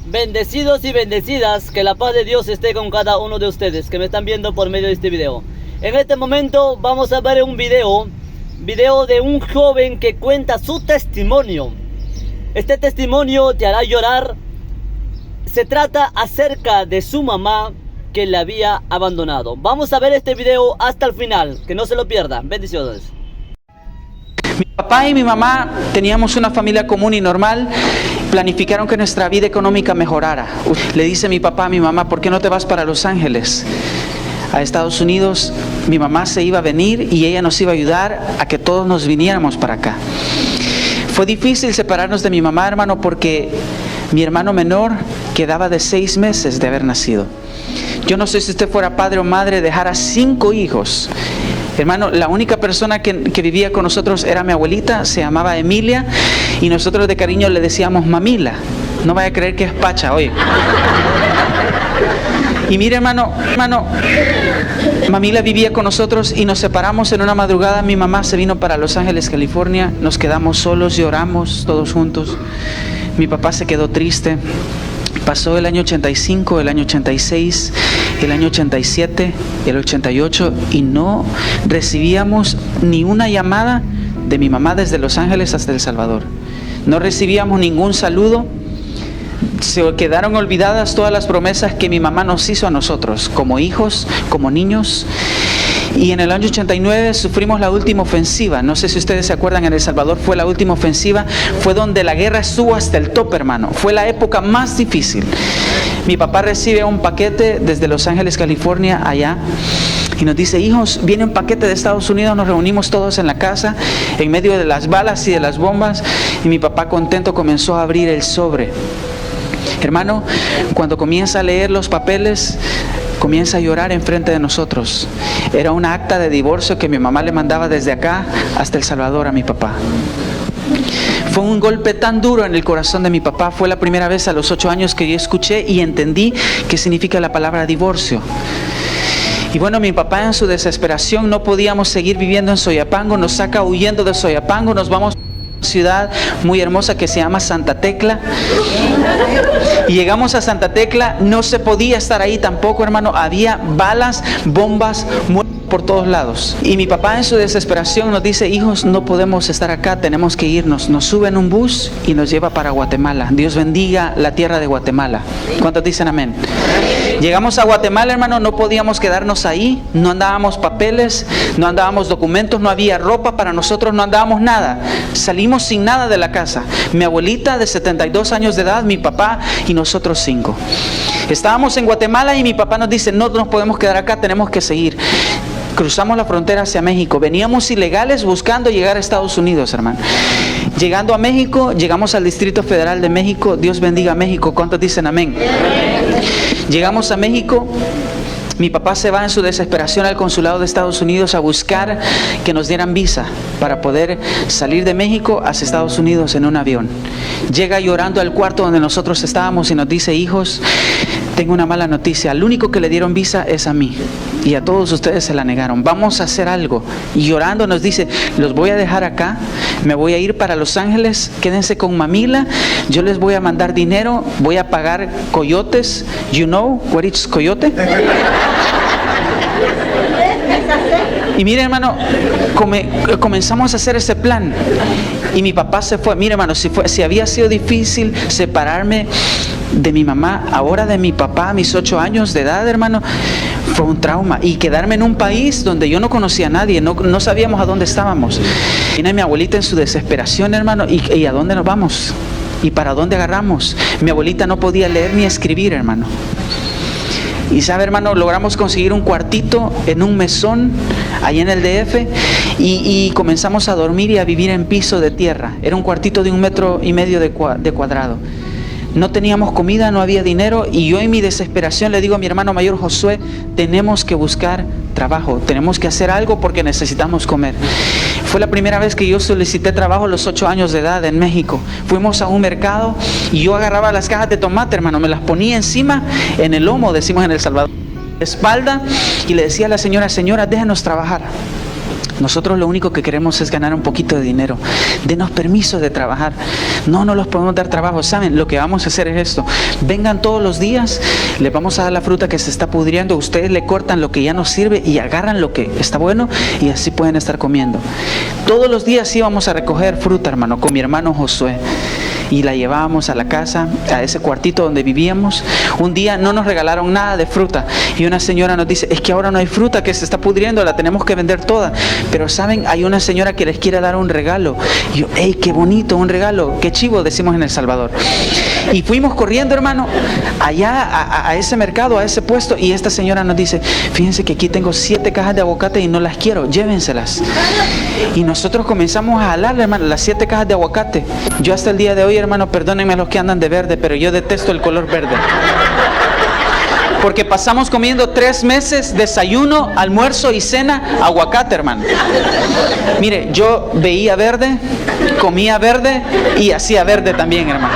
Bendecidos y bendecidas, que la paz de Dios esté con cada uno de ustedes que me están viendo por medio de este video. En este momento vamos a ver un video de un joven que cuenta su testimonio. Este testimonio te hará llorar. Se trata acerca de su mamá que le había abandonado. Vamos a ver este video hasta el final, que no se lo pierdan. Bendiciones. Mi papá y mi mamá teníamos una familia común y normal. Planificaron que nuestra vida económica mejorara. Le dice mi papá a mi mamá: ¿por qué no te vas para Los Ángeles, a Estados Unidos? Mi mamá se iba a venir y ella nos iba a ayudar a que todos nos viniéramos para acá. Fue difícil separarnos de mi mamá, hermano, porque mi hermano menor quedaba de 6 meses de haber nacido. Yo no sé si usted fuera padre o madre, dejara 5 hijos. Hermano, la única persona que vivía con nosotros era mi abuelita, se llamaba Emilia, y nosotros de cariño le decíamos Mamila. No vaya a creer que es Pacha, oye. Y mire, hermano, Mamila vivía con nosotros y nos separamos en una madrugada. Mi mamá se vino para Los Ángeles, California. Nos quedamos solos, lloramos todos juntos. Mi papá se quedó triste. Pasó el año 85, el año 86, el año 87, el 88 y no recibíamos ni una llamada de mi mamá desde Los Ángeles hasta El Salvador. No recibíamos ningún saludo. Se quedaron olvidadas todas las promesas que mi mamá nos hizo a nosotros, como hijos, como niños. Y en el año 89 sufrimos la última ofensiva. No sé si ustedes se acuerdan, en El Salvador fue la última ofensiva. Fue donde la guerra estuvo hasta el tope, hermano. Fue la época más difícil. Mi papá recibe un paquete desde Los Ángeles, California, allá. Y nos dice: hijos, viene un paquete de Estados Unidos. Nos reunimos todos en la casa, en medio de las balas y de las bombas. Y mi papá, contento, comenzó a abrir el sobre. Hermano, cuando comienza a leer los papeles, comienza a llorar enfrente de nosotros. Era una acta de divorcio que mi mamá le mandaba desde acá hasta El Salvador a mi papá. Fue un golpe tan duro en el corazón de mi papá. Fue la primera vez a los 8 años que yo escuché y entendí qué significa la palabra divorcio. Y bueno, mi papá, en su desesperación, no podíamos seguir viviendo en Soyapango. Nos saca huyendo de Soyapango. Nos vamos a una ciudad muy hermosa que se llama Santa Tecla. Y llegamos a Santa Tecla. No se podía estar ahí tampoco, hermano. Había balas, bombas, muertos por todos lados. Y mi papá, en su desesperación, nos dice: hijos, no podemos estar acá, tenemos que irnos. Nos sube en un bus y nos lleva para Guatemala. Dios bendiga la tierra de Guatemala. ¿Cuántos dicen amén? Llegamos a Guatemala, hermano. No podíamos quedarnos ahí. No andábamos papeles, no andábamos documentos, no había ropa para nosotros, no andábamos nada. Salimos sin nada de la casa. Mi abuelita de 72 años de edad, mi papá y nosotros 5. Estábamos en Guatemala y mi papá nos dice: no nos podemos quedar acá, tenemos que seguir. Cruzamos la frontera hacia México. Veníamos ilegales buscando llegar a Estados Unidos, hermano. Llegando a México, llegamos al Distrito Federal de México. Dios bendiga México. ¿Cuántos dicen amén? Llegamos a México. Mi papá se va en su desesperación al consulado de Estados Unidos a buscar que nos dieran visa para poder salir de México hacia Estados Unidos en un avión. Llega llorando al cuarto donde nosotros estábamos y nos dice: hijos, tengo una mala noticia. Al único que le dieron visa es a mí, y a todos ustedes se la negaron. Vamos a hacer algo. Y llorando nos dice: los voy a dejar acá, me voy a ir para Los Ángeles, quédense con Mamila, yo les voy a mandar dinero, voy a pagar coyotes. You know what is coyote? Y mire, hermano, comenzamos a hacer ese plan. Y mi papá se fue. Mire, hermano, si había sido difícil separarme de mi mamá, ahora de mi papá a mis 8 años de edad, hermano, fue un trauma. Y quedarme en un país donde yo no conocía a nadie, no sabíamos a dónde estábamos. Viene mi abuelita en su desesperación, hermano: ¿y a dónde nos vamos? ¿Y para dónde agarramos? Mi abuelita no podía leer ni escribir, hermano. Y sabe, hermano, logramos conseguir un cuartito en un mesón allá en el DF y comenzamos a dormir y a vivir en piso de tierra. Era un cuartito de 1,5 metros de cuadrado. No teníamos comida, no había dinero, y yo en mi desesperación le digo a mi hermano mayor Josué: tenemos que buscar trabajo, tenemos que hacer algo porque necesitamos comer. Fue la primera vez que yo solicité trabajo a los 8 años de edad en México. Fuimos a un mercado y yo agarraba las cajas de tomate, hermano, me las ponía encima, en el lomo, decimos en El Salvador, espalda, y le decía a la señora: señora, déjenos trabajar. Nosotros lo único que queremos es ganar un poquito de dinero. Denos permiso de trabajar. No los podemos dar trabajo. ¿Saben? Lo que vamos a hacer es esto. Vengan todos los días, les vamos a dar la fruta que se está pudriendo. Ustedes le cortan lo que ya no sirve y agarran lo que está bueno y así pueden estar comiendo. Todos los días íbamos a recoger fruta, hermano, con mi hermano Josué. Y la llevábamos a la casa, a ese cuartito donde vivíamos. Un día no nos regalaron nada de fruta y una señora nos dice, es que ahora no hay fruta, que se está pudriendo, la tenemos que vender toda. Pero saben, hay una señora que les quiere dar un regalo. Y yo, hey, qué bonito, un regalo, qué chivo, decimos en El Salvador. Y fuimos corriendo, hermano, allá a ese mercado, a ese puesto, y esta señora nos dice, fíjense que aquí tengo 7 cajas de aguacate y no las quiero, llévenselas. Y nosotros comenzamos a jalarle, hermano, las 7 cajas de aguacate. Yo hasta el día de hoy, hermano, perdónenme a los que andan de verde, pero yo detesto el color verde. Porque pasamos comiendo 3 meses, desayuno, almuerzo y cena, aguacate, hermano. Mire, yo veía verde, comía verde y hacía verde también, hermano.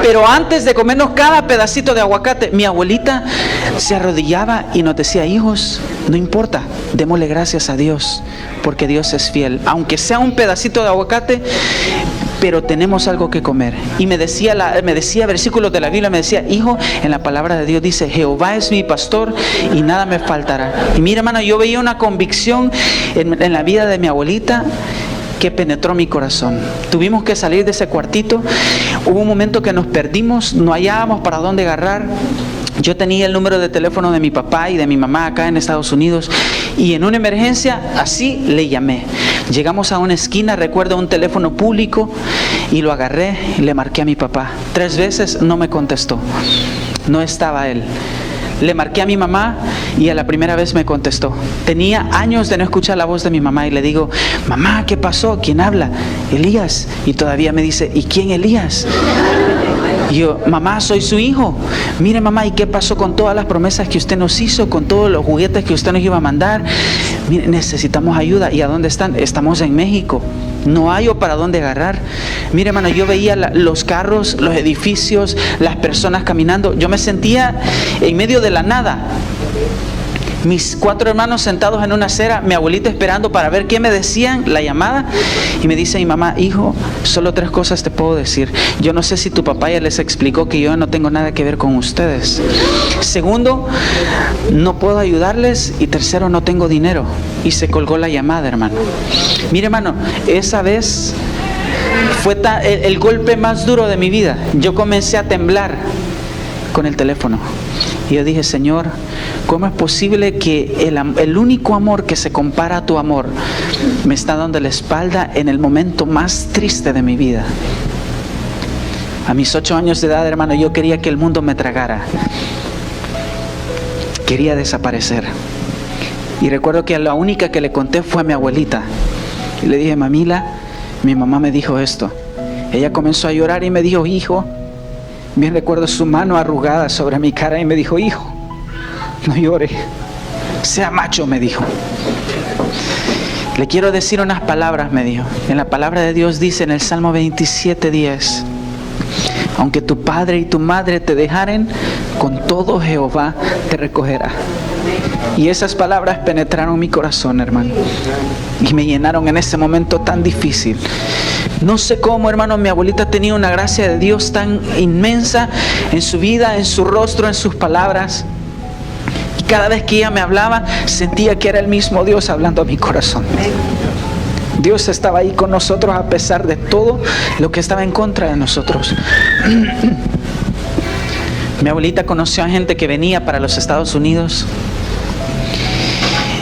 Pero antes de comernos cada pedacito de aguacate, mi abuelita se arrodillaba y nos decía, hijos, no importa, démosle gracias a Dios, porque Dios es fiel. Aunque sea un pedacito de aguacate, pero tenemos algo que comer. Y me decía versículos de la Biblia, me decía, hijo, en la palabra de Dios dice, Jehová es mi pastor y nada me faltará. Y mira, hermano, yo veía una convicción en la vida de mi abuelita que penetró mi corazón. Tuvimos que salir de ese cuartito. Hubo un momento que nos perdimos, no hallábamos para dónde agarrar. Yo tenía el número de teléfono de mi papá y de mi mamá acá en Estados Unidos, y en una emergencia así le llamé. Llegamos a una esquina, recuerdo un teléfono público, y lo agarré y le marqué a mi papá. 3 veces no me contestó, no estaba él. Le marqué a mi mamá y a la primera vez me contestó. Tenía años de no escuchar la voz de mi mamá y le digo, mamá, ¿qué pasó? ¿Quién habla? Elías. Y todavía me dice, ¿y quién Elías? Y yo, mamá, soy su hijo. Mire, mamá, ¿y qué pasó con todas las promesas que usted nos hizo? Con todos los juguetes que usted nos iba a mandar. Mire, necesitamos ayuda. ¿Y a dónde están? Estamos en México. No hay para dónde agarrar. Mire, hermano, yo veía los carros, los edificios, las personas caminando. Yo me sentía en medio de la nada. Mis 4 hermanos sentados en una acera, mi abuelita esperando para ver qué me decían, la llamada, y me dice mi mamá, hijo, solo 3 cosas te puedo decir. Yo no sé si tu papá ya les explicó que yo no tengo nada que ver con ustedes. segundo, no puedo ayudarles, y tercero, no tengo dinero. Y se colgó la llamada, hermano. Mire, hermano, esa vez fue el golpe más duro de mi vida. Yo comencé a temblar con el teléfono. Y yo dije, Señor, ¿cómo es posible que el único amor que se compara a tu amor me está dando la espalda en el momento más triste de mi vida? A mis 8 años de edad, hermano, yo quería que el mundo me tragara. Quería desaparecer. Y recuerdo que la única que le conté fue a mi abuelita. Y le dije, mamila, mi mamá me dijo esto. Ella comenzó a llorar y me dijo, hijo, bien recuerdo su mano arrugada sobre mi cara y me dijo, hijo, no llore, sea macho, me dijo. Le quiero decir unas palabras, me dijo. En la palabra de Dios dice en el Salmo 27:10, aunque tu padre y tu madre te dejaren, con todo Jehová te recogerá. Y esas palabras penetraron mi corazón, hermano, y me llenaron en ese momento tan difícil. No sé cómo, hermano, mi abuelita tenía una gracia de Dios tan inmensa en su vida, en su rostro, en sus palabras. Y cada vez que ella me hablaba, sentía que era el mismo Dios hablando a mi corazón. Dios estaba ahí con nosotros a pesar de todo lo que estaba en contra de nosotros. Mi abuelita conoció a gente que venía para los Estados Unidos.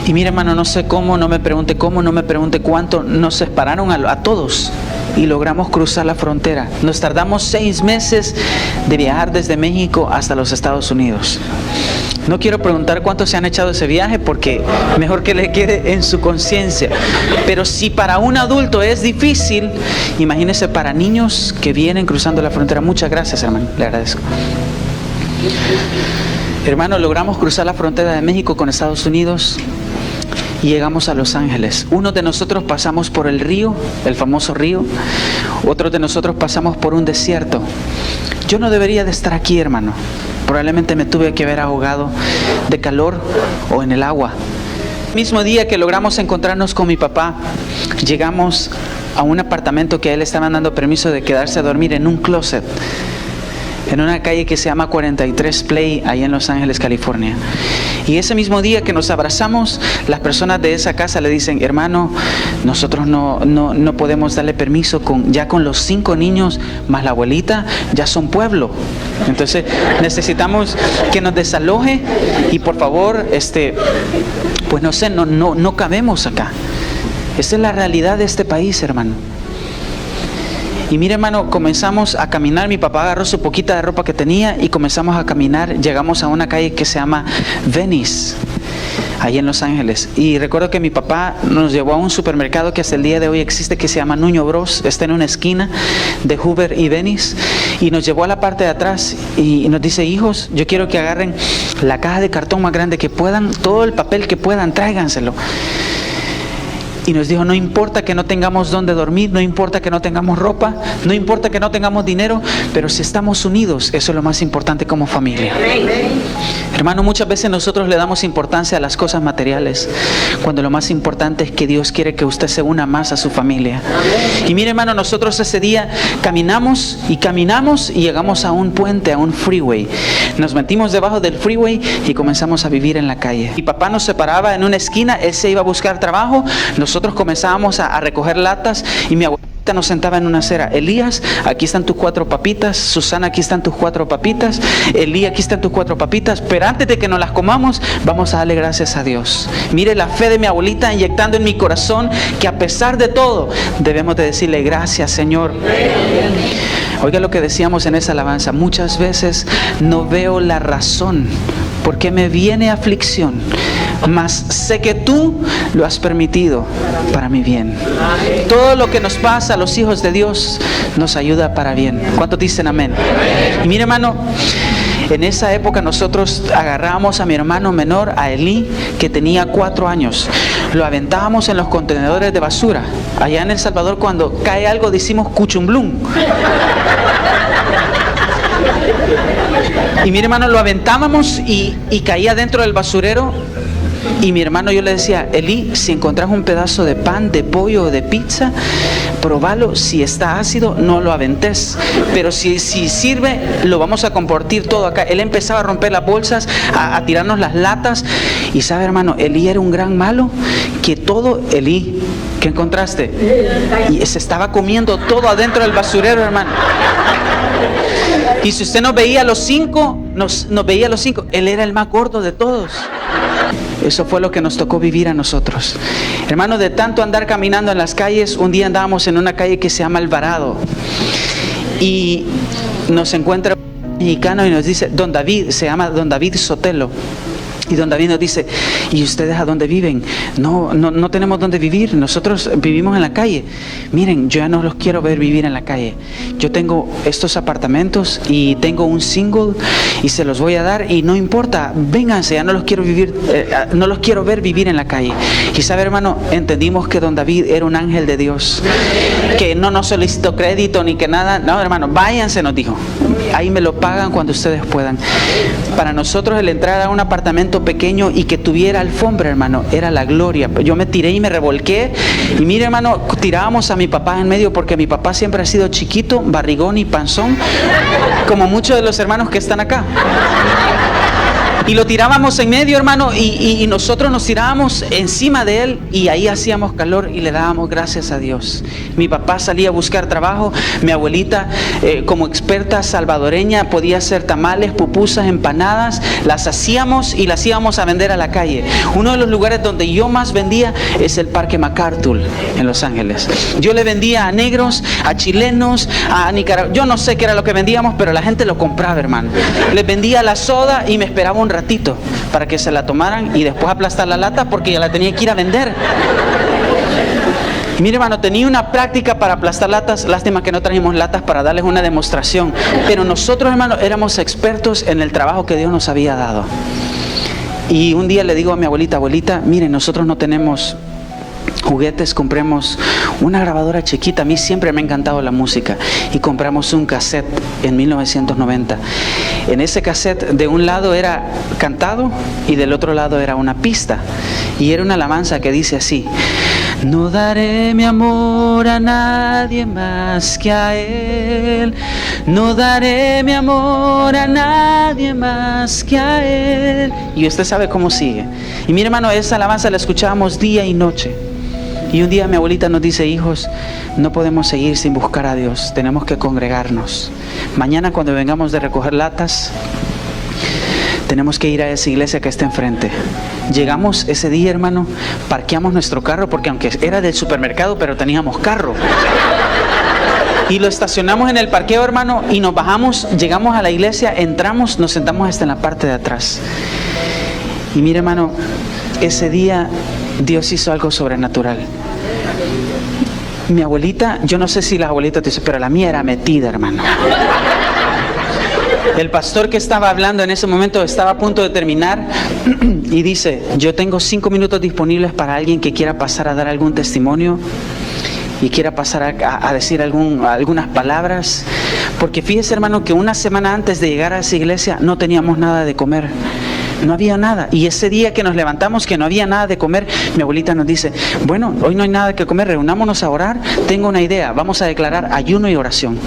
Y mire, hermano, no sé cómo, no me pregunte cómo, no me pregunte cuánto, nos separaron a todos y logramos cruzar la frontera. Nos tardamos 6 meses de viajar desde México hasta los Estados Unidos. No quiero preguntar cuántos se han echado ese viaje porque mejor que le quede en su conciencia. Pero si para un adulto es difícil, imagínese para niños que vienen cruzando la frontera. Muchas gracias, hermano, le agradezco. Hermano, logramos cruzar la frontera de México con Estados Unidos y llegamos a Los Ángeles. Unos de nosotros pasamos por el río, el famoso río. Otros de nosotros pasamos por un desierto. Yo no debería de estar aquí, hermano. Probablemente me tuve que haber ahogado de calor o en el agua. El mismo día que logramos encontrarnos con mi papá, llegamos a un apartamento que a él le estaban dando permiso de quedarse a dormir en un closet, en una calle que se llama 43 Play, ahí en Los Ángeles, California. Y ese mismo día que nos abrazamos, las personas de esa casa le dicen: hermano, nosotros no podemos darle permiso, ya con los 5 niños más la abuelita, ya son pueblo. Entonces necesitamos que nos desaloje y por favor, pues no sé, no cabemos acá. Esa es la realidad de este país, hermano. Y mire, hermano, comenzamos a caminar. Mi papá agarró su poquita de ropa que tenía y comenzamos a caminar. Llegamos a una calle que se llama Venice, ahí en Los Ángeles. Y recuerdo que mi papá nos llevó a un supermercado que hasta el día de hoy existe, que se llama Nuño Bros. Está en una esquina de Hoover y Venice. Y nos llevó a la parte de atrás y nos dice: hijos, yo quiero que agarren la caja de cartón más grande que puedan, todo el papel que puedan, tráiganselo. Y nos dijo: no importa que no tengamos dónde dormir, no importa que no tengamos ropa, no importa que no tengamos dinero, pero si estamos unidos, eso es lo más importante como familia. Hermano, muchas veces nosotros le damos importancia a las cosas materiales, cuando lo más importante es que Dios quiere que usted se una más a su familia. Y mire, hermano, nosotros ese día caminamos y llegamos a un puente, a un freeway. Nos metimos debajo del freeway y comenzamos a vivir en la calle. Mi papá nos separaba en una esquina, él se iba a buscar trabajo, nosotros comenzábamos a recoger latas y mi abuelita nos sentaba en una acera: Elías, aquí están tus 4 papitas, Susana, aquí están tus 4 papitas, Elí, aquí están tus 4 papitas, pero antes de que nos las comamos, vamos a darle gracias a Dios. Mire la fe de mi abuelita inyectando en mi corazón, que a pesar de todo, debemos de decirle: gracias, Señor. Oiga lo que decíamos en esa alabanza: muchas veces no veo la razón por qué me viene aflicción, mas sé que tú lo has permitido para mi bien. Todo lo que nos pasa a los hijos de Dios nos ayuda para bien. ¿Cuántos dicen amén? Y mire, hermano, en esa época nosotros agarrábamos a mi hermano menor, a Elí, que tenía 4 años. Lo aventábamos en los contenedores de basura. Allá en El Salvador, cuando cae algo, decimos cuchumblum. Y mi hermano lo aventábamos y caía dentro del basurero. Y mi hermano, yo le decía: Elí, si encontrás un pedazo de pan, de pollo o de pizza, probalo. Si está ácido, no lo aventes, pero si sirve, lo vamos a compartir todo acá. Él empezaba a romper las bolsas, a tirarnos las latas. Y sabe, hermano, Elí era un gran malo, que todo, Elí, ¿qué encontraste? Y se estaba comiendo todo adentro del basurero, hermano. Y si usted nos veía a los 5, nos veía a los 5, él era el más gordo de todos. Eso fue lo que nos tocó vivir a nosotros. Hermano, de tanto andar caminando en las calles, un día andábamos en una calle que se llama Alvarado. Y nos encuentra un mexicano y nos dice: Don David, se llama Don David Sotelo. Y don David nos dice: ¿y ustedes a dónde viven? No tenemos dónde vivir, nosotros vivimos en la calle. Miren, yo ya no los quiero ver vivir en la calle. Yo tengo estos apartamentos y tengo un single y se los voy a dar, y no importa, vénganse, ya no los quiero ver vivir en la calle. Y sabe, hermano, entendimos que don David era un ángel de Dios, que no nos solicitó crédito ni que nada. No, hermano, váyanse, nos dijo. Ahí me lo pagan cuando ustedes puedan. Para nosotros el entrar a un apartamento pequeño y que tuviera alfombra, hermano, era la gloria. Yo me tiré y me revolqué. Y mire, hermano, tirábamos a mi papá en medio, porque mi papá siempre ha sido chiquito, barrigón y panzón, como muchos de los hermanos que están acá. Y lo tirábamos en medio, hermano, y nosotros nos tirábamos encima de él, y ahí hacíamos calor y le dábamos gracias a Dios. Mi papá salía a buscar trabajo. Mi abuelita, como experta salvadoreña, podía hacer tamales, pupusas, empanadas. Las hacíamos y las íbamos a vender a la calle. Uno de los lugares donde yo más vendía es el Parque MacArthur en Los Ángeles. Yo le vendía a negros, a chilenos, a nicaragüenses. Yo no sé qué era lo que vendíamos, pero la gente lo compraba, hermano. Les vendía la soda y me esperaba un ratito para que se la tomaran y después aplastar la lata, porque ya la tenía que ir a vender. Y mire, hermano, tenía una práctica para aplastar latas. Lástima que no trajimos latas para darles una demostración, pero nosotros, hermano, éramos expertos en el trabajo que Dios nos había dado. Y un día le digo a mi abuelita: abuelita, mire, nosotros no tenemos juguetes, compremos una grabadora chiquita. A mí siempre me ha encantado la música y compramos un cassette en 1990. En ese cassette de un lado era cantado y del otro lado era una pista, y era una alabanza que dice así: no daré mi amor a nadie más que a Él, no daré mi amor a nadie más que a Él. Y usted sabe cómo sigue. Y mire, hermano, esa alabanza la escuchábamos día y noche. Y un día mi abuelita nos dice: hijos, no podemos seguir sin buscar a Dios, tenemos que congregarnos. Mañana, cuando vengamos de recoger latas, tenemos que ir a esa iglesia que está enfrente. Llegamos ese día, hermano, parqueamos nuestro carro, porque aunque era del supermercado, pero teníamos carro. Y lo estacionamos en el parqueo, hermano, y nos bajamos, llegamos a la iglesia, entramos, nos sentamos hasta en la parte de atrás. Y mire, hermano, ese día Dios hizo algo sobrenatural. Mi abuelita, yo no sé si las abuelitas te dicen, pero la mía era metida, hermano. El pastor que estaba hablando en ese momento estaba a punto de terminar y dice: yo tengo 5 minutos disponibles para alguien que quiera pasar a dar algún testimonio y quiera pasar a decir algunas palabras. Porque fíjese, hermano, que una semana antes de llegar a esa iglesia no teníamos nada de comer. No había nada. Y ese día que nos levantamos, que no había nada de comer, mi abuelita nos dice: bueno, hoy no hay nada que comer, reunámonos a orar. Tengo una idea, vamos a declarar ayuno y oración.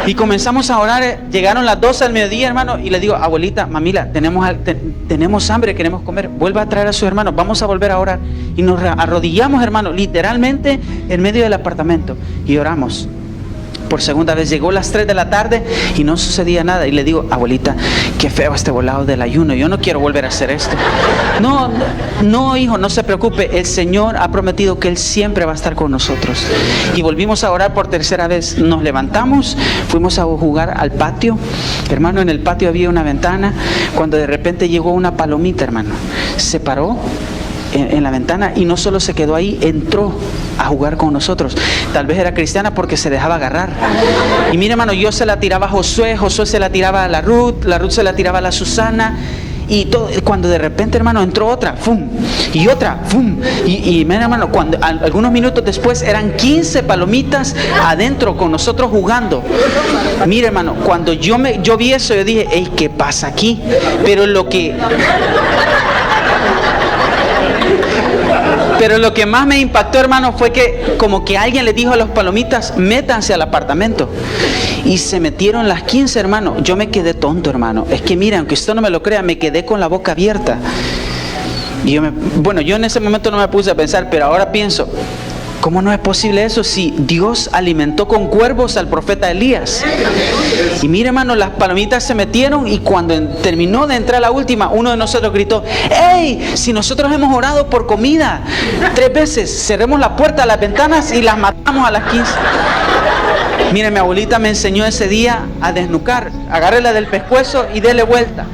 Y comenzamos a orar. Llegaron las 12 al mediodía, hermano, y le digo: abuelita, mamila, tenemos hambre, queremos comer. Vuelva a traer a sus hermanos, vamos a volver a orar. Y nos arrodillamos, hermano, literalmente en medio del apartamento, y oramos. Por segunda vez llegó las 3 de la tarde y no sucedía nada. Y le digo: abuelita, qué feo este volado del ayuno, yo no quiero volver a hacer esto. No, hijo, no se preocupe, el Señor ha prometido que Él siempre va a estar con nosotros. Y volvimos a orar por tercera vez. Nos levantamos, fuimos a jugar al patio. Hermano, en el patio había una ventana, cuando de repente llegó una palomita, hermano. Se paró en la ventana y no solo se quedó ahí, entró a jugar con nosotros. Tal vez era cristiana porque se dejaba agarrar. Y mire, hermano, yo se la tiraba a Josué, Josué se la tiraba a la Ruth se la tiraba a la Susana. Y todo, cuando de repente, hermano, entró otra, ¡fum! Y otra, ¡fum! Y mira, hermano, cuando algunos minutos después eran 15 palomitas adentro con nosotros jugando. Mire, hermano, cuando yo vi eso, yo dije: ¡ey, qué pasa aquí! Pero lo que más me impactó, hermano, fue que como que alguien le dijo a los palomitas: métanse al apartamento. Y se metieron las 15, hermano. Yo me quedé tonto, hermano. Es que mira, aunque usted no me lo crea, me quedé con la boca abierta. Y yo en ese momento no me puse a pensar, pero ahora pienso: ¿cómo no es posible eso si Dios alimentó con cuervos al profeta Elías? Y mire, hermano, las palomitas se metieron, y cuando terminó de entrar la última, uno de nosotros gritó: ¡ey! Si nosotros hemos orado por comida 3 veces, cerremos la puerta, las ventanas y las matamos a las 15. Mire, mi abuelita me enseñó ese día a desnucar. Agárrela del pescuezo y dele vuelta.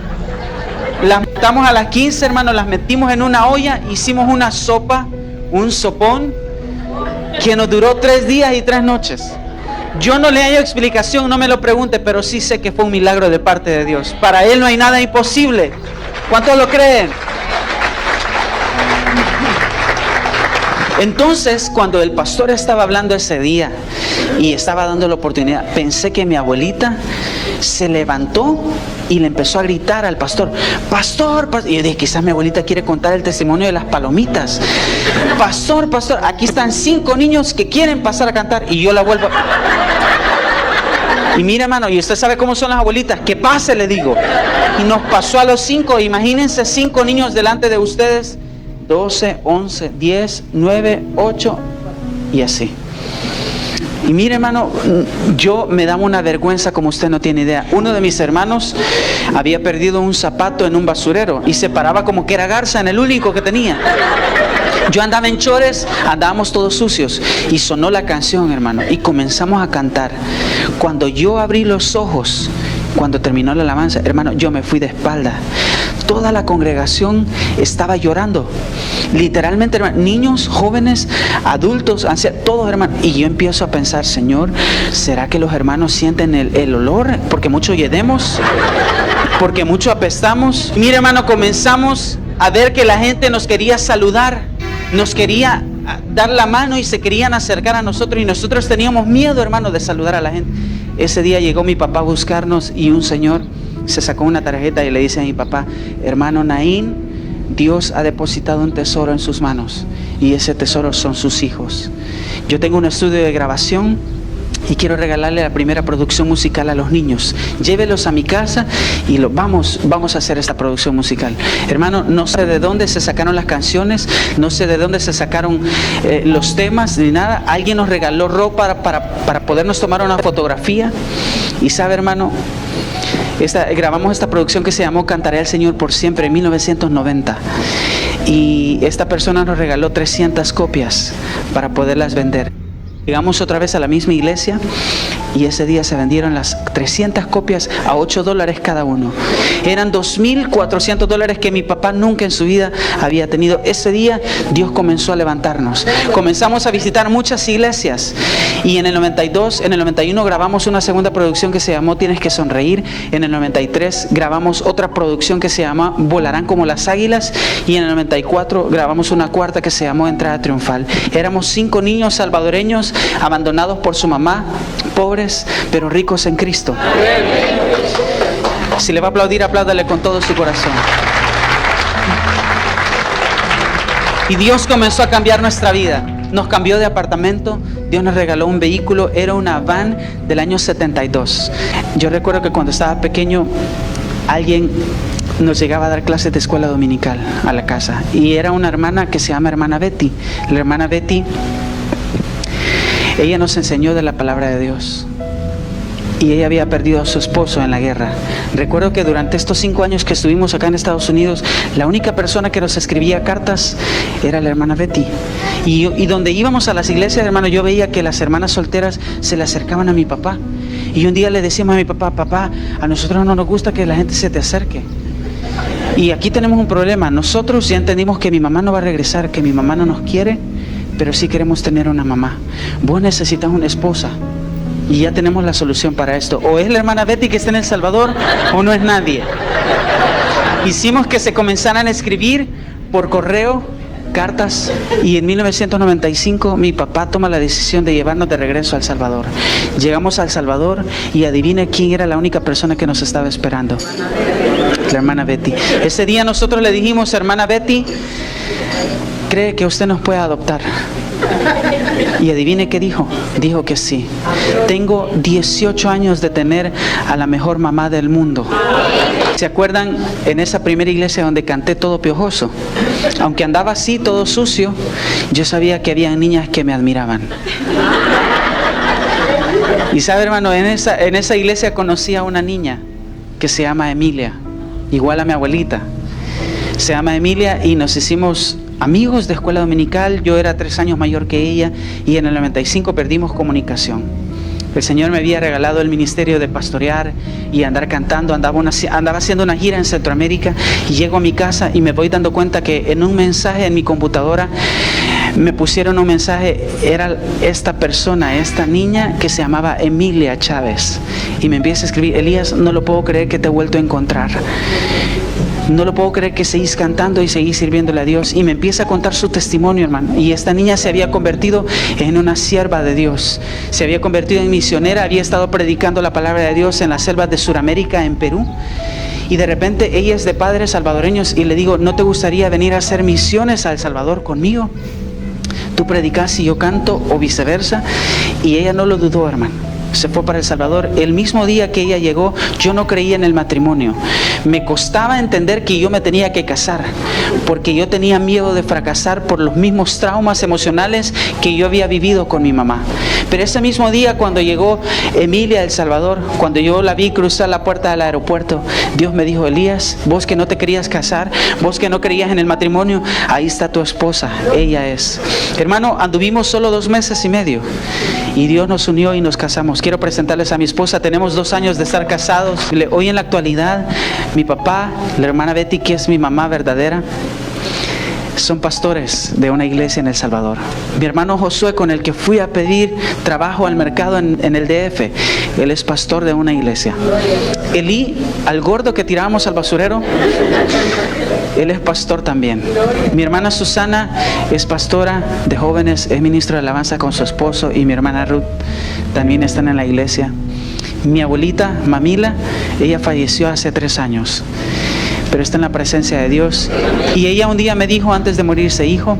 Las matamos a las 15, hermano, las metimos en una olla, hicimos una sopa, un sopón, que nos duró 3 días y 3 noches. Yo no le hallo explicación, no me lo pregunte, pero sí sé que fue un milagro de parte de Dios. Para Él no hay nada imposible. ¿Cuántos lo creen? Entonces, cuando el pastor estaba hablando ese día y estaba dando la oportunidad, pensé que mi abuelita se levantó y le empezó a gritar al pastor: pastor, pastor. Y yo dije: quizás mi abuelita quiere contar el testimonio de las palomitas. Pastor, pastor, aquí están 5 niños que quieren pasar a cantar. Y yo la vuelvo. Y mira, hermano, y usted sabe cómo son las abuelitas: que pase, le digo. Y nos pasó a los 5. Imagínense 5 niños delante de ustedes: 12, 11, 10, 9, 8 y así. Y mire, hermano, yo me daba una vergüenza como usted no tiene idea. Uno de mis hermanos había perdido un zapato en un basurero y se paraba como que era garza en el único que tenía. Yo andaba en chores, andábamos todos sucios, y sonó la canción, hermano, y comenzamos a cantar. Cuando yo abrí los ojos, cuando terminó la alabanza, hermano, yo me fui de espalda. Toda la congregación estaba llorando. Literalmente, hermano, niños, jóvenes, adultos, ancianos, todos, hermano. Y yo empiezo a pensar: Señor, ¿será que los hermanos sienten el olor? Porque mucho yedemos, porque mucho apestamos. Mira, hermano, comenzamos a ver que la gente nos quería saludar, nos quería dar la mano y se querían acercar a nosotros, y nosotros teníamos miedo, hermano, de saludar a la gente. Ese día llegó mi papá a buscarnos y un señor se sacó una tarjeta y le dice a mi papá: hermano Naín, Dios ha depositado un tesoro en sus manos y ese tesoro son sus hijos. Yo tengo un estudio de grabación y quiero regalarle la primera producción musical a los niños. Llévelos a mi casa y vamos a hacer esta producción musical. Hermano, no sé de dónde se sacaron las canciones, no sé de dónde se sacaron los temas ni nada. Alguien nos regaló ropa para podernos tomar una fotografía. Y sabe, hermano, grabamos esta producción que se llamó Cantaré al Señor por Siempre en 1990. Y esta persona nos regaló 300 copias para poderlas vender. Llegamos otra vez a la misma iglesia y ese día se vendieron las 300 copias a $8 cada uno. Eran $2,400 que mi papá nunca en su vida había tenido. Ese día Dios comenzó a levantarnos. Comenzamos a visitar muchas iglesias y en el 92, en el 91 grabamos una segunda producción que se llamó Tienes que Sonreír. En el 93 grabamos otra producción que se llama Volarán como las águilas, y en el 94 grabamos una cuarta que se llamó Entrada Triunfal. Éramos 5 niños salvadoreños abandonados por su mamá, pobres pero ricos en Cristo. Si le va a aplaudir, apláudale con todo su corazón. Y Dios comenzó a cambiar nuestra vida. Nos cambió de apartamento, Dios nos regaló un vehículo, era una van del año 72. Yo recuerdo que cuando estaba pequeño, alguien nos llegaba a dar clases de escuela dominical a la casa. Y era una hermana que se llama hermana Betty. La hermana Betty, ella nos enseñó de la palabra de Dios. Y ella había perdido a su esposo en la guerra. Recuerdo que durante estos 5 años que estuvimos acá en Estados Unidos, la única persona que nos escribía cartas era la hermana Betty. Y donde íbamos a las iglesias, hermano, yo veía que las hermanas solteras se le acercaban a mi papá. Y un día le decíamos a mi papá: papá, a nosotros no nos gusta que la gente se te acerque. Y aquí tenemos un problema. Nosotros ya entendimos que mi mamá no va a regresar, que mi mamá no nos quiere, pero sí queremos tener una mamá. Vos necesitas una esposa. Y ya tenemos la solución para esto. O es la hermana Betty que está en El Salvador, o no es nadie. Hicimos que se comenzaran a escribir por correo cartas, y en 1995 mi papá toma la decisión de llevarnos de regreso a El Salvador. Llegamos a El Salvador y adivine quién era la única persona que nos estaba esperando: la hermana Betty. Ese día nosotros le dijimos: hermana Betty, ¿cree que usted nos puede adoptar? Y adivine qué dijo. Dijo que sí. Tengo 18 años de tener a la mejor mamá del mundo. ¿Se acuerdan en esa primera iglesia donde canté todo piojoso? Aunque andaba así, todo sucio, yo sabía que había niñas que me admiraban. Y sabe, hermano, en esa iglesia conocí a una niña que se llama Emilia, igual a mi abuelita. Se llama Emilia y nos hicimos amigos de escuela dominical. Yo era 3 años mayor que ella y en el 95 perdimos comunicación. El Señor me había regalado el ministerio de pastorear y andar cantando. Andaba haciendo una gira en Centroamérica y llego a mi casa y me voy dando cuenta que en un mensaje en mi computadora me pusieron un mensaje. Era esta persona, esta niña que se llamaba Emilia Chávez, y me empieza a escribir: Elías, no lo puedo creer que te he vuelto a encontrar. No lo puedo creer que seguís cantando y seguís sirviéndole a Dios. Y me empieza a contar su testimonio, hermano. Y esta niña se había convertido en una sierva de Dios. Se había convertido en misionera. Había estado predicando la palabra de Dios en las selvas de Sudamérica, en Perú. Y de repente ella es de padres salvadoreños. Y le digo: ¿no te gustaría venir a hacer misiones a El Salvador conmigo? Tú predicas y yo canto, o viceversa. Y ella no lo dudó, hermano. Se fue para El Salvador. El mismo día que ella llegó, yo no creía en el matrimonio. Me costaba entender que yo me tenía que casar, porque yo tenía miedo de fracasar por los mismos traumas emocionales que yo había vivido con mi mamá. Pero ese mismo día, cuando llegó Emilia a El Salvador, cuando yo la vi cruzar la puerta del aeropuerto, Dios me dijo: Elías, vos que no te querías casar, vos que no creías en el matrimonio, ahí está tu esposa, ella es. Hermano, anduvimos solo 2 meses y medio y Dios nos unió y nos casamos. Quiero presentarles a mi esposa. Tenemos 2 años de estar casados. Hoy en la actualidad, mi papá, la hermana Betty, que es mi mamá verdadera, son pastores de una iglesia en El Salvador. Mi hermano Josué, con el que fui a pedir trabajo al mercado en el DF, él es pastor de una iglesia. Elí, al gordo que tirábamos al basurero, él es pastor también. Mi hermana Susana es pastora de jóvenes, es ministro de alabanza con su esposo, y mi hermana Ruth también están en la iglesia. Mi abuelita Mamila, ella falleció hace 3 años, pero está en la presencia de Dios. Y ella un día me dijo antes de morirse: hijo,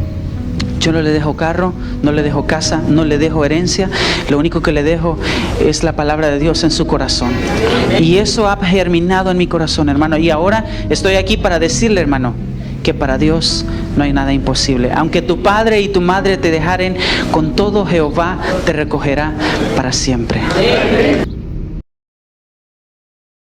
yo no le dejo carro, no le dejo casa, no le dejo herencia. Lo único que le dejo es la palabra de Dios en su corazón. Y eso ha germinado en mi corazón, hermano. Y ahora estoy aquí para decirle, hermano, que para Dios no hay nada imposible. Aunque tu padre y tu madre te dejaren, con todo Jehová te recogerá para siempre.